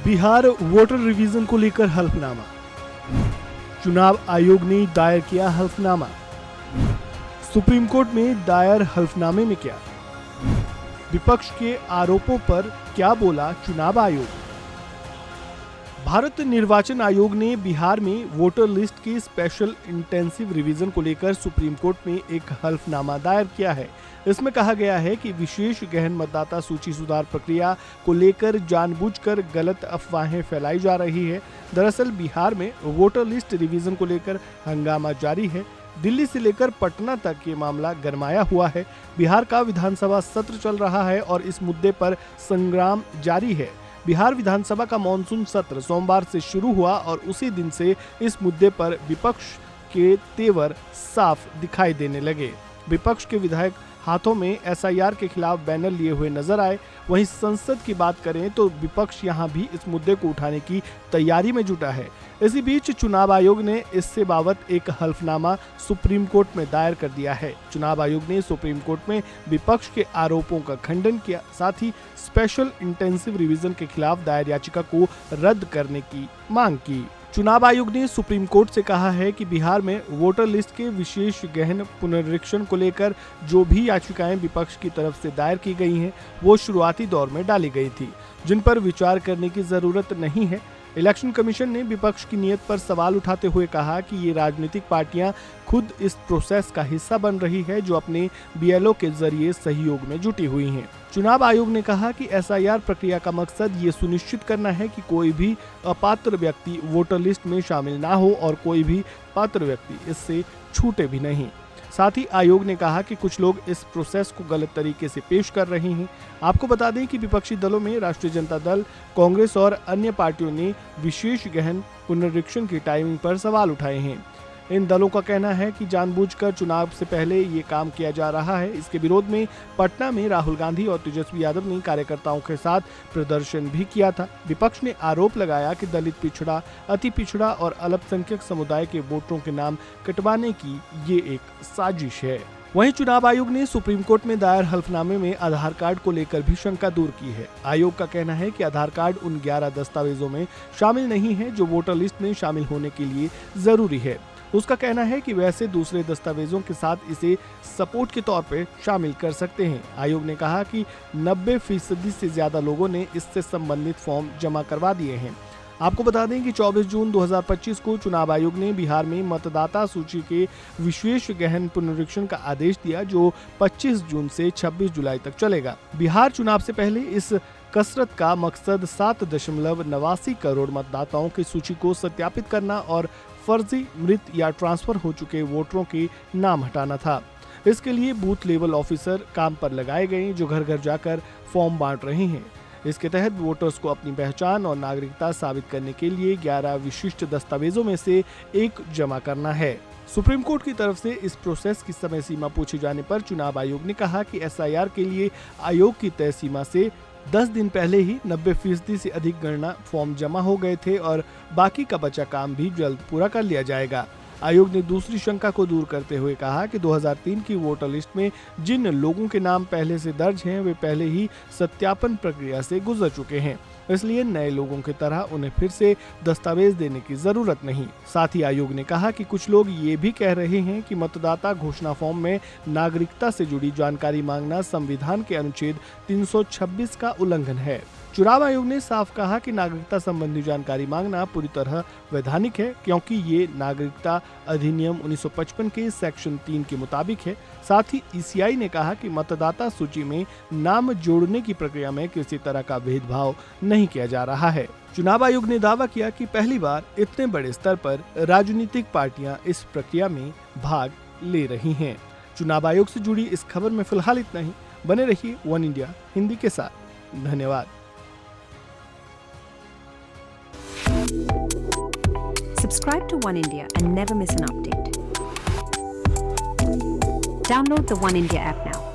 Bihar voter revision को लेकर हल्फनामा। चुनाव आयोग ने दायर किया हल्फनामा। सुप्रीम कोर्ट में दायर हल्फनामे में क्या? विपक्ष के आरोपों पर क्या बोला चुनाव आयोग? भारत निर्वाचन आयोग ने बिहार में वोटर लिस्ट की स्पेशल इंटेंसिव रिवीजन को लेकर सुप्रीम कोर्ट में एक हल्फनामा दायर किया है। इसमें कहा गया है कि विशेष गहन मतदाता सूची सुधार प्रक्रिया को लेकर जानबूझकर गलत अफवाहें फैलाई जा रही है। दरअसल बिहार में वोटर लिस्ट रिवीजन को लेकर हंगामा जारी है। दिल्ली से लेकर पटना तक ये मामला गरमाया हुआ है। बिहार का विधानसभा सत्र चल रहा है और इस मुद्दे पर संग्राम जारी है। बिहार विधानसभा का मॉनसून सत्र सोमवार से शुरू हुआ और उसी दिन से इस मुद्दे पर विपक्ष के तेवर साफ दिखाई देने लगे। विपक्ष के विधायक हाथों में एसआईआर के खिलाफ बैनर लिए हुए नजर आए। वहीं संसद की बात करें तो विपक्ष यहां भी इस मुद्दे को उठाने की तैयारी में जुटा है। इसी बीच चुनाव आयोग ने इससे बाबत एक हल्फनामा सुप्रीम कोर्ट में दायर कर दिया है। चुनाव आयोग ने सुप्रीम कोर्ट में विपक्ष के आरोपों का खंडन किया, साथ ही स्पेशल इंटेंसिव रिवीजन के खिलाफ दायर याचिका को रद्द करने की मांग की। चुनाव आयोग ने सुप्रीम कोर्ट से कहा है कि बिहार में वोटर लिस्ट के विशेष गहन पुनरीक्षण को लेकर जो भी याचिकाएं विपक्ष की तरफ से दायर की गई हैं, वो शुरुआती दौर में डाली गई थी, जिन पर विचार करने की जरूरत नहीं है। इलेक्शन कमीशन ने विपक्ष की नीयत पर सवाल उठाते हुए कहा कि ये राजनीतिक पार्टियां खुद इस प्रोसेस का हिस्सा बन रही है, जो अपने बीएलओ के जरिए सहयोग में जुटी हुई हैं। चुनाव आयोग ने कहा कि एसआईआर प्रक्रिया का मकसद ये सुनिश्चित करना है कि कोई भी अपात्र व्यक्ति वोटर लिस्ट में शामिल ना हो और कोई भी पात्र व्यक्ति इससे छूटे भी नहीं। साथ ही आयोग ने कहा कि कुछ लोग इस प्रोसेस को गलत तरीके से पेश कर रहे हैं। आपको बता दें कि विपक्षी दलों में राष्ट्रीय जनता दल, कांग्रेस और अन्य पार्टियों ने विशेष गहन पुनरीक्षण की टाइमिंग पर सवाल उठाए हैं। इन दलों का कहना है कि जानबूझकर चुनाव से पहले ये काम किया जा रहा है। इसके विरोध में पटना में राहुल गांधी और तेजस्वी यादव ने कार्यकर्ताओं के साथ प्रदर्शन भी किया था। विपक्ष ने आरोप लगाया कि दलित, पिछड़ा, अति पिछड़ा और अल्पसंख्यक समुदाय के वोटरों के नाम कटवाने की ये एक साजिश है। वहीं चुनाव आयोग ने सुप्रीम कोर्ट में दायर हल्फनामे में आधार कार्ड को लेकर भी शंका दूर की है। आयोग का कहना है कि आधार कार्ड उन 11 दस्तावेजों में शामिल नहीं है जो वोटर लिस्ट में शामिल होने के लिए जरूरी है। उसका कहना है कि वैसे दूसरे दस्तावेजों के साथ इसे सपोर्ट के तौर पर शामिल कर सकते हैं। आयोग ने कहा कि 90% से ज्यादा लोगों ने इससे संबंधित फॉर्म जमा करवा दिए हैं। आपको बता दें कि 24 जून 2025 को चुनाव आयोग ने बिहार में मतदाता सूची के विशेष गहन पुनरीक्षण का आदेश दिया, जो 25 जून से 26 जुलाई तक चलेगा। बिहार चुनाव से पहले इस कसरत का मकसद 7.89 करोड़ मतदाताओं की सूची को सत्यापित करना और फर्जी, मृत या ट्रांसफर हो चुके वोटरों के नाम हटाना था। इसके लिए बूथ लेवल ऑफिसर काम पर लगाए गए, जो घर घर जाकर फॉर्म बांट रहे हैं। इसके तहत वोटर्स को अपनी पहचान और नागरिकता साबित करने के लिए 11 विशिष्ट दस्तावेजों में से एक जमा करना है। सुप्रीम कोर्ट की तरफ से इस प्रोसेस की समय सीमा पूछे जाने पर चुनाव आयोग ने कहा कि एसआईआर के लिए आयोग की तय सीमा से 10 दिन पहले ही 90% से अधिक गणना फॉर्म जमा हो गए थे और बाकी का बचा काम भी जल्द पूरा कर लिया जाएगा। आयोग ने दूसरी शंका को दूर करते हुए कहा कि 2003 की वोटर लिस्ट में जिन लोगों के नाम पहले से दर्ज हैं, वे पहले ही सत्यापन प्रक्रिया से गुजर चुके हैं, इसलिए नए लोगों की तरह उन्हें फिर से दस्तावेज देने की जरूरत नहीं। साथ ही आयोग ने कहा कि कुछ लोग ये भी कह रहे हैं कि मतदाता घोषणा फॉर्म में नागरिकता से जुड़ी जानकारी मांगना संविधान के अनुच्छेद 326 का उल्लंघन है। चुनाव आयोग ने साफ कहा कि नागरिकता संबंधी जानकारी मांगना पूरी तरह वैधानिक है, क्योंकि ये नागरिकता अधिनियम 1955 के सेक्शन 3 के मुताबिक है। साथ ही ईसीआई ने कहा कि मतदाता सूची में नाम जोड़ने की प्रक्रिया में किसी तरह का भेदभाव नहीं किया जा रहा है। चुनाव आयोग ने दावा किया कि पहली बार इतने बड़े स्तर पर राजनीतिक पार्टियां इस प्रक्रिया में भाग ले रही हैं। चुनाव आयोग से जुड़ी इस खबर में फिलहाल इतना ही। बने रहिए वन इंडिया हिंदी के साथ। धन्यवाद। Subscribe to One India and never miss an update. Download the One India app now.